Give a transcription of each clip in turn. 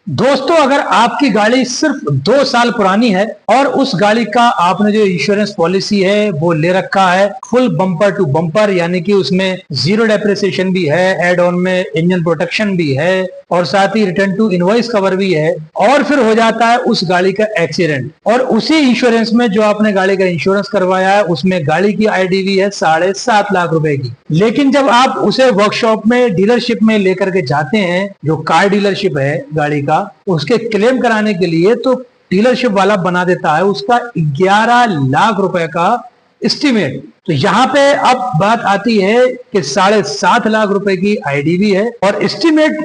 दोस्तों, अगर आपकी गाड़ी सिर्फ 2 साल पुरानी है और उस गाड़ी का आपने जो इंश्योरेंस पॉलिसी है वो ले रखा है फुल बम्पर टू बम्पर, यानी कि उसमें जीरो डेप्रिसिएशन भी है, एड ऑन में इंजन प्रोटेक्शन भी है और साथ ही रिटर्न टू इनवॉइस कवर भी है, और फिर हो जाता है उस गाड़ी का एक्सीडेंट और उसी इंश्योरेंस में जो आपने गाड़ी का इंश्योरेंस करवाया है उसमें गाड़ी की आईडीवी है 7.5 लाख रुपए की। लेकिन जब आप उसे वर्कशॉप में डीलरशिप में लेकर के जाते हैं, जो कार डीलरशिप है गाड़ी का, उसके क्लेम कराने के लिए, तो डीलरशिप वाला बना देता है उसका 11 लाख रुपए का एस्टीमेट। तो यहाँ पे अब बात आती है कि 7.5 लाख रुपए की आईडीवी है और एस्टीमेट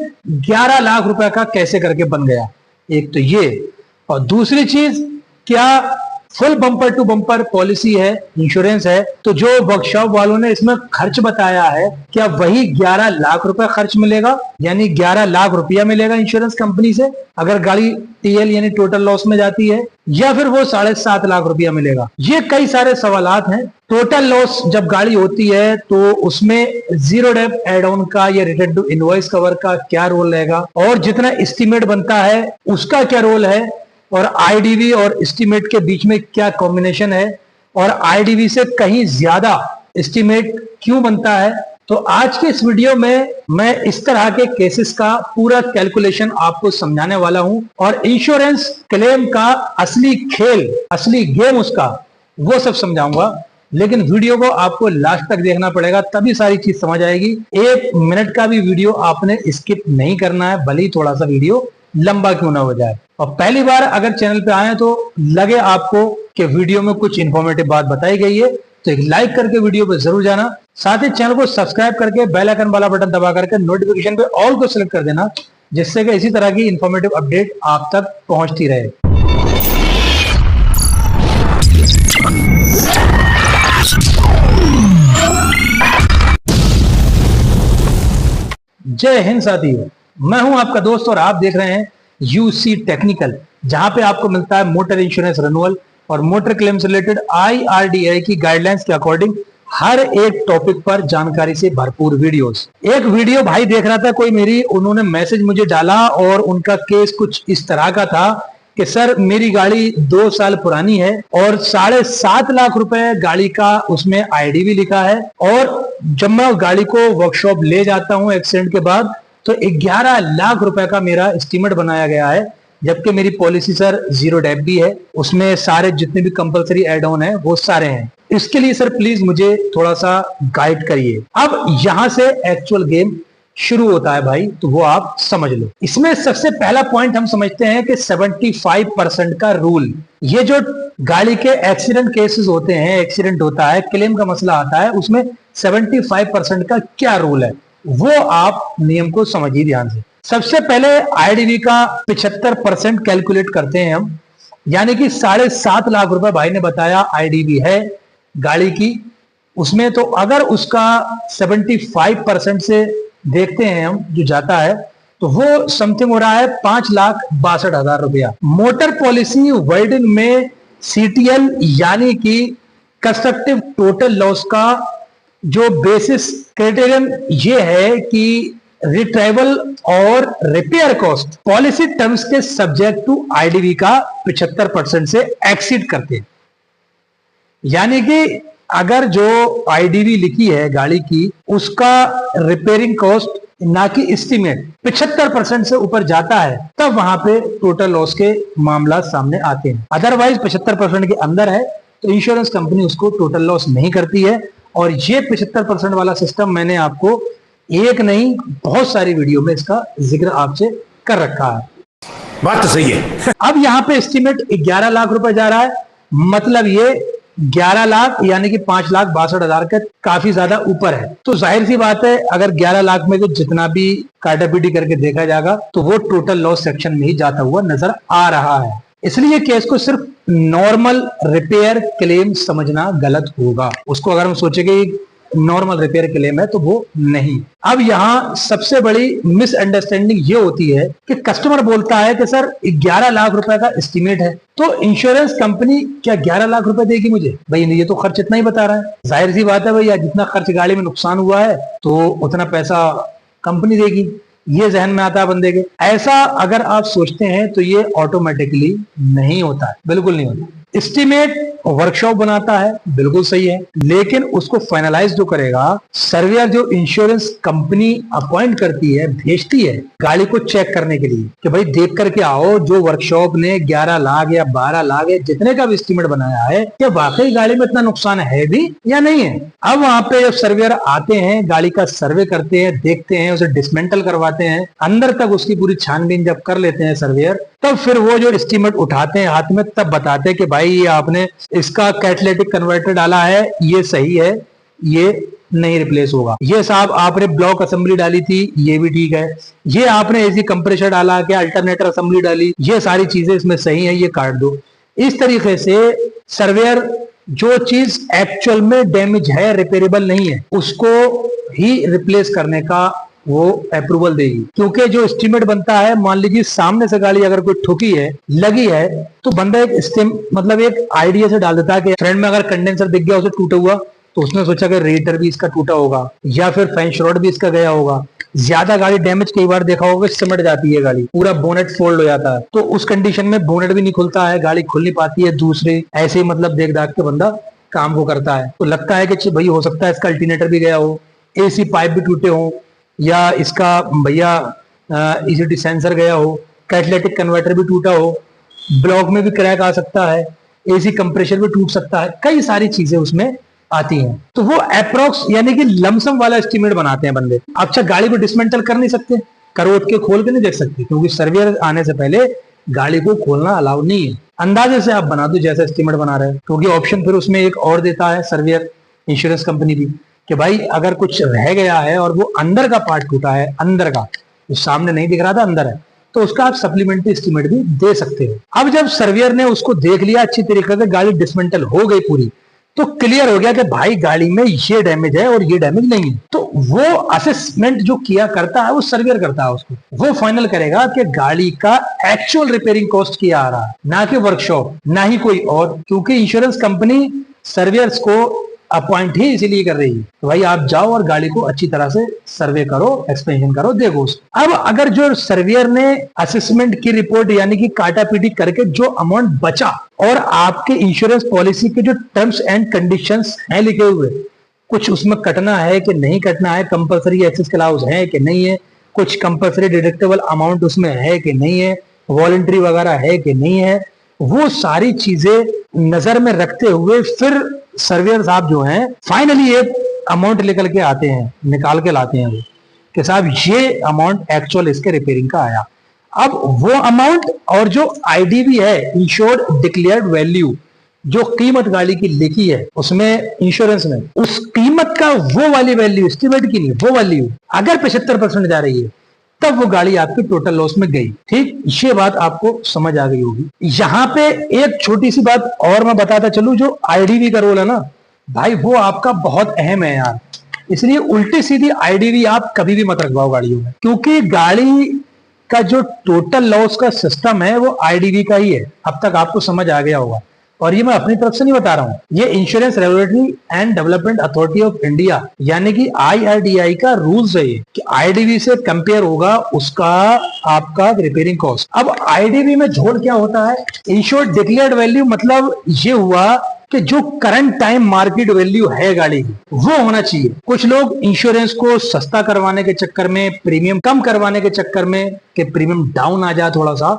11 लाख रुपए का कैसे करके बन गया। एक तो ये, और दूसरी चीज, क्या full bumper to bumper policy है, इंश्योरेंस है, तो जो वर्कशॉप वालों ने इसमें खर्च बताया है क्या वही 11 लाख रुपए खर्च मिलेगा, यानी 11 लाख रुपया मिलेगा इंश्योरेंस कंपनी से अगर गाड़ी टीएल यानी टोटल लॉस में जाती है, या फिर वो 7.5 लाख रुपया मिलेगा। ये कई सारे सवालात हैं। टोटल लॉस जब गाड़ी होती है तो उसमें जीरो डेप एड ऑन का या रिटर्न टू इनवॉइस कवर का क्या रोल रहेगा, और जितना एस्टीमेट बनता है उसका क्या रोल है, और आईडीवी और एस्टीमेट के बीच में क्या कॉम्बिनेशन है, और आईडीवी से कहीं ज्यादा एस्टीमेट क्यों बनता है। तो आज के इस वीडियो में मैं इस तरह के केसेस का पूरा कैलकुलेशन आपको समझाने वाला हूं और इंश्योरेंस क्लेम का असली खेल, असली गेम उसका, वो सब समझाऊंगा। लेकिन वीडियो को आपको लास्ट तक देखना पड़ेगा, तभी सारी चीज समझ आएगी। 1 मिनट का भी वीडियो आपने स्किप नहीं करना है, भले ही थोड़ा सा वीडियो लंबा क्यों ना हो जाए। और पहली बार अगर चैनल पे आए तो लगे आपको कि वीडियो में कुछ इंफॉर्मेटिव बात बताई गई है तो एक लाइक करके वीडियो पे जरूर जाना, साथ ही चैनल को सब्सक्राइब करके बेल आइकन वाला बटन दबा करके नोटिफिकेशन पे ऑल को सिलेक्ट कर देना, जिससे कि इसी तरह की इंफॉर्मेटिव अपडेट आप तक पहुंचती रहे। जय हिंद साथियों, मैं हूं आपका दोस्त और आप देख रहे हैं यूसी टेक्निकल, जहां पे आपको मिलता है मोटर इंश्योरेंस रिन्यूअल और मोटर क्लेम से रिलेटेड IRDAI की गाइडलाइंस के अकॉर्डिंग हर एक टॉपिक पर जानकारी से भरपूर वीडियोस। एक वीडियो भाई देख रहा था कोई मेरी, उन्होंने मैसेज मुझे डाला और उनका केस कुछ इस तरह का था कि सर मेरी गाड़ी 2 साल पुरानी है और 7.5 लाख रुपए गाड़ी का उसमें आईडीवी लिखा है, और जब मैं गाड़ी को वर्कशॉप ले जाता हूं एक्सीडेंट के बाद तो 11 लाख रुपए का मेरा एस्टीमेट बनाया गया है, जबकि मेरी पॉलिसी सर जीरो डेप भी है, उसमें सारे जितने भी कंपलसरी एड ऑन है वो सारे हैं। इसके लिए सर प्लीज मुझे थोड़ा सा गाइड करिए। अब यहां से एक्चुअल गेम शुरू होता है भाई, तो वो आप समझ लो। इसमें सबसे पहला पॉइंट हम समझते हैं कि 75% का रूल। ये जो गाड़ी के एक्सीडेंट केसेस होते हैं, एक्सीडेंट होता है, क्लेम का मसला आता है, उसमें 75% का क्या रूल है वो आप नियम को समझिए ध्यान से। सबसे पहले आईडीवी का 75% कैलकुलेट करते हैं हम, यानी कि 7.5 लाख रुपए भाई ने बताया आईडीवी है गाड़ी की, उसमें तो अगर उसका 75% से देखते हैं हम जो जाता है तो वो समथिंग हो रहा है 5,62,000 रुपया। मोटर पॉलिसी वर्डिंग में CTL यानी कि कंस्ट्रक्टिव टोटल लॉस का जो बेसिस क्राइटेरियन ये है कि रिट्राइवल और रिपेयर कॉस्ट पॉलिसी टर्म्स के सब्जेक्ट टू आईडीवी का 75% से एक्सीड करते हैं। यानी कि अगर जो आईडीवी लिखी है गाड़ी की उसका रिपेयरिंग कॉस्ट ना कि एस्टीमेट 75% से ऊपर जाता है, तब वहां पे टोटल लॉस के मामला सामने आते हैं। अदरवाइज 75% के अंदर है तो इंश्योरेंस कंपनी उसको टोटल लॉस नहीं करती है। और ये 75% वाला सिस्टम मैंने आपको एक नहीं बहुत सारी वीडियो में इसका जिक्र आपसे कर रखा है। बात तो सही है। अब यहाँ पे एस्टीमेट 11 लाख रुपए जा रहा है, मतलब ये 11 लाख यानी कि 5,62,000 के काफी ज्यादा ऊपर है। तो जाहिर सी बात है अगर 11 लाख में तो जितना भी काटापीटी करके देखा जाएगा तो वो टोटल लॉस सेक्शन में ही जाता हुआ नजर आ रहा है। इसलिए केस को सिर्फ नॉर्मल रिपेयर क्लेम समझना गलत होगा। उसको अगर हम सोचेंगे नॉर्मल रिपेयर क्लेम है तो वो नहीं। अब यहाँ सबसे बड़ी मिसअंडरस्टैंडिंग ये होती है कि कस्टमर बोलता है कि सर 11 लाख रुपए का एस्टीमेट है तो इंश्योरेंस कंपनी क्या 11 लाख रुपए देगी मुझे? भाई ये तो खर्च इतना ही बता रहा है। जाहिर सी बात है भैया, जितना खर्च गाड़ी में नुकसान हुआ है तो उतना पैसा कंपनी देगी। ये जहन में आता है बंदे के। ऐसा अगर आप सोचते हैं तो ये ऑटोमेटिकली नहीं होता है, बिल्कुल नहीं होता। एस्टीमेट वर्कशॉप बनाता है, बिल्कुल सही है, लेकिन उसको फाइनलाइज जो करेगा सर्वेयर, जो इंश्योरेंस कंपनी अपॉइंट करती है, भेजती है गाड़ी को चेक करने के लिए कि भाई देख करके आओ जो वर्कशॉप ने 11 लाख या 12 लाख या जितने का भी एस्टीमेट बनाया है, क्या वाकई गाड़ी में इतना नुकसान है भी या नहीं है। अब वहां पे जब सर्वेयर आते हैं, गाड़ी का सर्वे करते हैं, देखते हैं, उसे डिसमेंटल करवाते हैं, अंदर तक उसकी पूरी छानबीन जब कर लेते हैं सर्वेयर, तब फिर वो जो एस्टीमेट उठाते हैं हाथ में, तब बताते हैं कि भाई ये आपने इसका कैटालिटिक कन्वर्टर डाला है, ये सही है, ये नहीं रिप्लेस होगा। ये साहब आपने ब्लॉक असेंबली डाली थी, ये भी ठीक है। ये आपने एसी कंप्रेसर डाला, क्या अल्टरनेटर असेंबली डाली, ये सारी चीजें इसमें सही है, ये काट दो। इस तरीके से सर्वेयर जो चीज एक्चुअल में डैमेज है, रिपेयरेबल नहीं है, उसको ही रिप्लेस करने का वो अप्रूवल देगी। क्योंकि जो एस्टीमेट बनता है, मान लीजिए सामने से गाड़ी अगर कोई ठुकी है, लगी है, तो बंदा मतलब एक आइडिया से डाल देता है कि फ्रंट में अगर कंडेंसर दिख गया, उसे टूटा हुआ, तो उसने सोचा कि रेडिएटर भी इसका टूटा होगा या फिर फैन रॉड भी इसका गया होगा। ज्यादा गाड़ी डैमेज कई बार देखा होगा, सिमट जाती है गाड़ी, पूरा बोनेट फोल्ड हो जाता है, तो उस कंडीशन में बोनेट भी नहीं खुलता है, गाड़ी खुल नहीं पाती है। दूसरे ऐसे ही मतलब देख दाख के बंदा काम को करता है, तो लगता है कि भाई हो सकता है इसका अल्टरनेटर भी गया हो, एसी पाइप भी टूटे हो, या इसका भैया ईसीटी सेंसर गया हो, कैटालिटिक कन्वर्टर भी टूटा हो, ब्लॉक में भी क्रैक आ सकता है, एसी कंप्रेसर भी टूट सकता है, कई सारी चीजें उसमें आती हैं। तो वो अप्रोक्स यानी कि लमसम वाला एस्टीमेट बनाते हैं बंदे। अच्छा, गाड़ी को डिसमेंटल कर नहीं सकते, करोड़ के खोल के नहीं देख सकते, क्योंकि सर्वेयर आने से पहले गाड़ी को खोलना अलाउ नहीं है। अंदाजे से आप बना दो जैसा एस्टीमेट बना रहे हैं, क्योंकि ऑप्शन फिर उसमें एक और देता है सर्वेयर, इंश्योरेंस कंपनी भी, कि भाई अगर कुछ रह गया है और वो अंदर का पार्ट टूटा है, अंदर का, जो सामने नहीं दिख रहा था अंदर है, तो उसका आप सप्लीमेंट्री एस्टीमेट भी दे सकते हो। अब जब सर्वेयर ने उसको देख लिया अच्छी तरीके से, गाड़ी डिसमेंटल हो गई पूरी, तो क्लियर हो गया कि भाई गाड़ी में ये डैमेज है और ये डैमेज नहीं है, तो वो असेसमेंट जो किया करता है वो सर्वेयर करता है, उसको वो फाइनल करेगा कि गाड़ी का एक्चुअल रिपेयरिंग कॉस्ट क्या आ रहा है, ना कि वर्कशॉप, ना ही कोई और, क्योंकि इंश्योरेंस कंपनी सर्वेयर्स को अपॉइंट ही इसीलिए कर रही है। तो भाई आप जाओ और गाड़ी को अच्छी तरह से सर्वे करो, एक्सपेंशन करो, देखो उसको। अब अगर जो सर्वेयर ने असेसमेंट की रिपोर्ट यानी कि काटा पीटी करके जो अमाउंट बचा, और आपके इंश्योरेंस पॉलिसी के जो टर्म्स एंड कंडीशंस हैं लिखे हुए, कुछ उसमें कटना है कि नहीं कटना है, कंपल्सरी एक्सेस क्लाउज है कि नहीं है, कुछ कंपल्सरी डिडक्टेबल अमाउंट उसमें है कि नहीं है, वॉलंटरी वगैरह है कि नहीं है, वो सारी चीजें नजर में रखते हुए फिर सर्वेयर साहब जो हैं फाइनली एक अमाउंट लेकर के आते हैं, निकाल के लाते हैं वो, कि साहब ये अमाउंट एक्चुअल इसके रिपेयरिंग का आया। अब वो अमाउंट और जो आईडीवी है, इंश्योर्ड डिक्लेयर्ड वैल्यू, जो कीमत गाड़ी की लिखी है उसमें इंश्योरेंस में, उस कीमत का वो वाली वैल्यू, एस्टिमेट की नहीं, वो वैल्यू अगर 75% जा रही है, तब वो गाड़ी आपकी टोटल लॉस में गई। ठीक, ये बात आपको समझ आ गई होगी। यहां पे एक छोटी सी बात और मैं बताता चलूं, जो आईडीवी का रोल है ना भाई, वो आपका बहुत अहम है यार। इसलिए उल्टी सीधी आईडीवी आप कभी भी मत रखवाओ गाड़ियों में, क्योंकि गाड़ी का जो टोटल लॉस का सिस्टम है वो आईडीवी का ही है। अब तक आपको समझ आ गया होगा, और ये मैं अपनी तरफ से नहीं बता रहा हूं, ये insurance regulatory and development authority of India यानी कि IRDAI का रूल्स है ये, कि आईडीवी से कंपेयर होगा उसका आपका रिपेयरिंग कॉस्ट। अब आईडीवी में जोड़ क्या होता है, इंश्योर्ड डिक्लेयर्ड वैल्यू, मतलब ये हुआ कि जो करंट टाइम मार्केट वैल्यू है गाड़ी की वो होना चाहिए। कुछ लोग इंश्योरेंस को सस्ता करवाने के चक्कर में, प्रीमियम कम करवाने के चक्कर में, कि प्रीमियम डाउन आ जाए थोड़ा सा,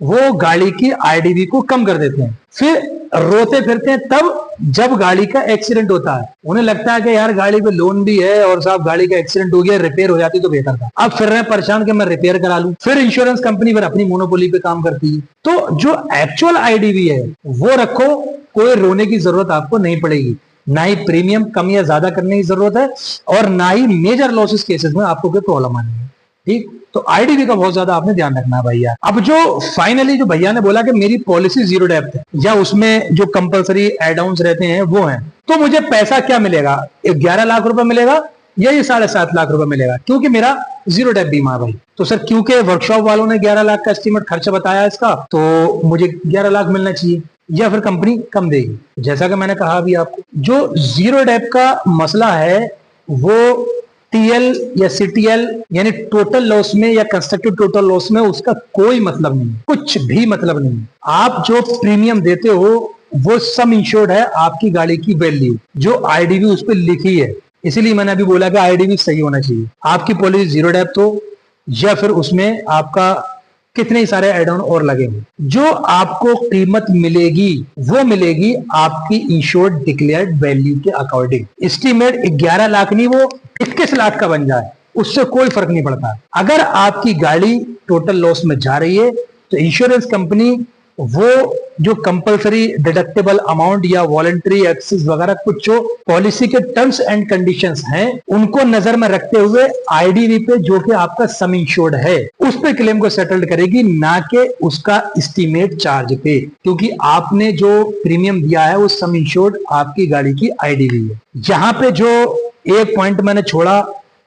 वो गाड़ी की आईडीवी को कम कर देते हैं, फिर रोते फिरते हैं तब जब गाड़ी का एक्सीडेंट होता है। उन्हें लगता है कि यार गाड़ी पे लोन भी है और साहब गाड़ी का एक्सीडेंट हो गया, रिपेयर हो जाती तो बेहतर था। अब फिर रहे परेशान कि मैं रिपेयर करा लूं, फिर इंश्योरेंस कंपनी फिर अपनी मोनोपोली पे काम करती है। तो जो एक्चुअल आईडीवी है वो रखो, कोई रोने की जरूरत आपको नहीं पड़ेगी, ना ही प्रीमियम कम या ज्यादा करने की जरूरत है, और ना ही मेजर लॉसेस केसेस में आपको कोई प्रॉब्लम आनी है। ठीक, तो आईडीवी का बहुत ज्यादा आपने ध्यान रखना है भैया। अब जो फाइनली जो भैया ने बोला कि मेरी पॉलिसी जीरो डेप्थ है, या उसमें जो कंपलसरी एड ऑन्स रहते हैं वो हैं, तो मुझे पैसा क्या मिलेगा, 11 लाख रुपए मिलेगा या ये 7.5 लाख रुपए मिलेगा, क्योंकि मेरा जीरो डेप्थ बीमा है भाई। तो सर क्योंकि वर्कशॉप वालों ने 11 लाख का एस्टीमेट खर्चा बताया इसका, तो मुझे 11 लाख मिलना चाहिए, या फिर कंपनी कम देगी। जैसा कि मैंने कहा अभी आपको, जो जीरो डेप्थ का मसला है वो टीएल या सीटीएल यानी टोटल लॉस में या कंस्ट्रक्टिव टोटल लॉस में उसका कोई मतलब नहीं, कुछ भी मतलब नहीं। आप जो प्रीमियम देते हो वो सम इंश्योर्ड है आपकी गाड़ी की वैल्यू, जो आईडीवी उस पर लिखी है। इसीलिए मैंने अभी बोला कि आईडीवी सही होना चाहिए। आपकी पॉलिसी जीरो डेप्थ हो या फिर उसमें आपका कितने सारे एड ऑन और लगे हुए, जो आपको कीमत मिलेगी वो मिलेगी आपकी इंश्योर्ड डिक्लेयर्ड वैल्यू के अकॉर्डिंग। एस्टीमेट 11 लाख नहीं वो 21 लाख का बन जाए, उससे कोई फर्क नहीं पड़ता। अगर आपकी गाड़ी टोटल लॉस में जा रही है तो इंश्योरेंस कंपनी वो जो कंपलसरी डिडक्टेबल अमाउंट या वॉलंटरी एक्सेस वगैरह कुछ जो पॉलिसी के टर्म्स एंड कंडीशंस हैं उनको नजर में रखते हुए आईडीवी पे जो कि आपका सम इंश्योर्ड है उस पे क्लेम को सेटल्ड करेगी, ना कि उसका एस्टीमेट चार्ज पे, क्योंकि आपने जो प्रीमियम दिया है वो सम इंश्योर्ड आपकी गाड़ी की आईडीवी है। यहाँ पे जो एक पॉइंट मैंने छोड़ा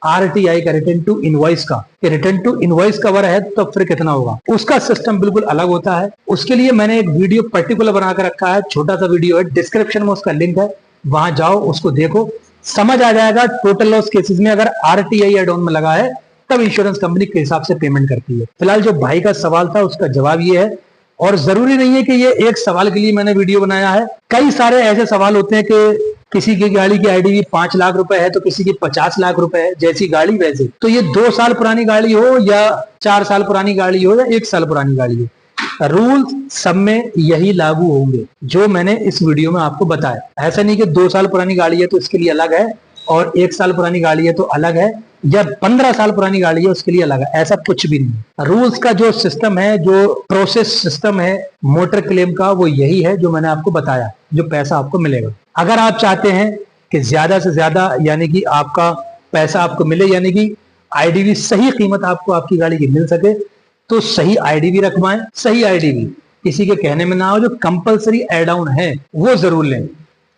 आरटीआई का, रिटर्न टू इनवॉइस का, रिटर्न टू इनवॉइस कवर है तो फिर कितना होगा, उसका सिस्टम बिल्कुल अलग होता है। उसके लिए मैंने एक वीडियो पर्टिकुलर बनाकर रखा है, छोटा सा वीडियो है, डिस्क्रिप्शन में उसका लिंक है, वहां जाओ उसको देखो, समझ आ जाएगा। टोटल लॉस केसेस में अगर आरटीआई एड ऑन में लगा है तब इंश्योरेंस कंपनी के हिसाब से पेमेंट करती है। फिलहाल जो भाई का सवाल था उसका जवाब ये है, और जरूरी नहीं है कि ये एक सवाल के लिए मैंने वीडियो बनाया है। कई सारे ऐसे सवाल होते हैं कि किसी की गाड़ी की आईडीवी 5 लाख रुपए है तो किसी की 50 लाख रुपए है, जैसी गाड़ी वैसे। तो ये 2 साल पुरानी गाड़ी हो या 4 साल पुरानी गाड़ी हो या 1 साल पुरानी गाड़ी हो, रूल सब में यही लागू होंगे जो मैंने इस वीडियो में आपको बताया। ऐसा नहीं कि 2 साल पुरानी गाड़ी है तो इसके लिए अलग है और 1 साल पुरानी गाड़ी है तो अलग है, या 15 साल पुरानी गाड़ी है उसके लिए अलग है, ऐसा कुछ भी नहीं। रूल्स का जो सिस्टम है, जो प्रोसेस सिस्टम है मोटर क्लेम का, वो यही है जो मैंने आपको बताया, जो पैसा आपको मिलेगा। अगर आप चाहते हैं कि ज्यादा से ज्यादा यानी कि आपका पैसा आपको मिले, यानी कि आईडीवी सही कीमत आपको आपकी गाड़ी की मिल सके, तो सही आईडीवी रखवाएं। सही आईडीवी किसी के कहने में ना हो, जो कंपलसरी एड ऑन है वो जरूर लें।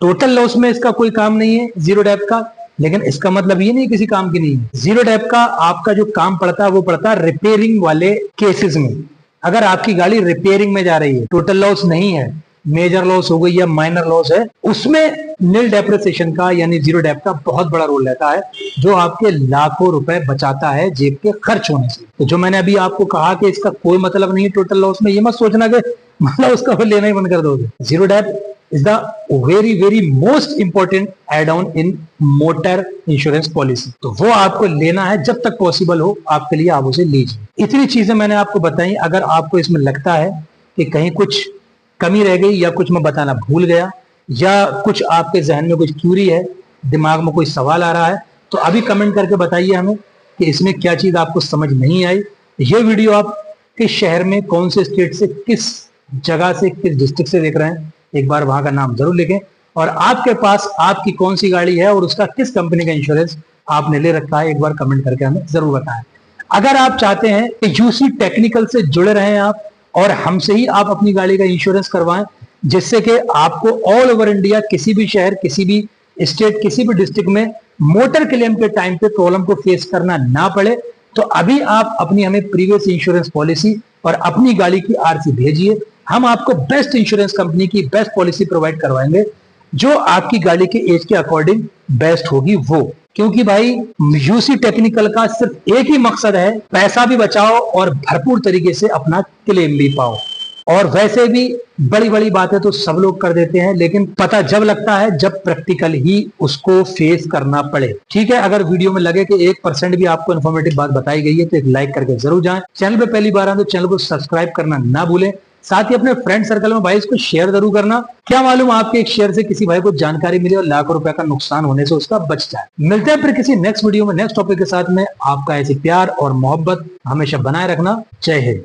टोटल लॉस में इसका कोई काम नहीं है जीरो डेप्थ का, लेकिन इसका मतलब ये नहीं किसी काम की नहीं है। जीरो डेप्थ का आपका जो काम पड़ता है वो पड़ता है रिपेयरिंग वाले केसेस में। अगर आपकी गाड़ी रिपेयरिंग में जा रही है, टोटल लॉस नहीं है, मेजर लॉस हो गई या माइनर लॉस है, उसमें नील डेप्रिसिएशन का यानी जीरो डेप्थ का बहुत बड़ा रोल रहता है, जो आपके लाखों रुपए बचाता है जेब के खर्च होने से। तो जो मैंने अभी आपको कहा कि इसका कोई मतलब नहीं है टोटल लॉस में, ये मत सोचना कि मतलब उसका फिर लेना ही बंद कर दोगे। Zero depth is the very most important add-on in motor insurance policy। तो वो आपको लेना है जब तक पॉसिबल हो आपके लिए, आप उसे लीजिए। इतनी चीजें मैंने आपको बताई। अगर आपको इसमें लगता है कि कहीं कुछ कमी रह गई या कुछ मैं बताना भूल गया या कुछ आपके जहन में कुछ क्यूरी है, दिमाग में कोई सवाल आ रहा है, तो अभी कमेंट करके बताइए हमें कि इसमें क्या चीज आपको समझ नहीं आई। ये वीडियो आप किस शहर में, कौन से स्टेट से, किस जगह से, किस डिस्ट्रिक्ट से देख रहे हैं, एक बार वहां का नाम जरूर लिखें। और आपके पास आपकी कौन सी गाड़ी है और उसका किस कंपनी का इंश्योरेंस आपने ले रखा है, एक बार कमेंट करके हमें जरूर बताएं। अगर आप चाहते हैं कि यूसी टेक्निकल से जुड़े रहें आप और हमसे ही आप अपनी गाड़ी का इंश्योरेंस करवाएं, जिससे कि आपको ऑल ओवर इंडिया किसी भी शहर, किसी भी स्टेट, किसी भी डिस्ट्रिक्ट में मोटर क्लेम के टाइम पे प्रॉब्लम को फेस करना ना पड़े, तो अभी आप अपनी हमें प्रीवियस इंश्योरेंस पॉलिसी और अपनी गाड़ी की आरसी भेजिए। हम आपको बेस्ट इंश्योरेंस कंपनी की बेस्ट पॉलिसी प्रोवाइड करवाएंगे, जो आपकी गाड़ी के एज के अकॉर्डिंग बेस्ट होगी वो। क्योंकि भाई यूसी टेक्निकल का सिर्फ एक ही मकसद है, पैसा भी बचाओ और भरपूर तरीके से अपना क्लेम भी पाओ। और वैसे भी बड़ी बड़ी बातें तो सब लोग कर देते हैं, लेकिन पता जब लगता है जब प्रैक्टिकल ही उसको फेस करना पड़े। ठीक है, अगर वीडियो में लगे कि 1% भी आपको इन्फॉर्मेटिव बात बताई गई है तो एक लाइक करके जरूर जाएं। चैनल पे पहली बार आए तो चैनल को सब्सक्राइब करना ना भूलें। साथ ही अपने फ्रेंड सर्कल में भाई इसको शेयर जरूर करना। क्या मालूम आपके एक शेयर से किसी भाई को जानकारी मिले और लाखों रुपए का नुकसान होने से उसका बच जाए। मिलते हैं फिर किसी नेक्स्ट वीडियो में नेक्स्ट टॉपिक के साथ में। आपका ऐसे प्यार और मोहब्बत हमेशा बनाए रखना। जय हिंद।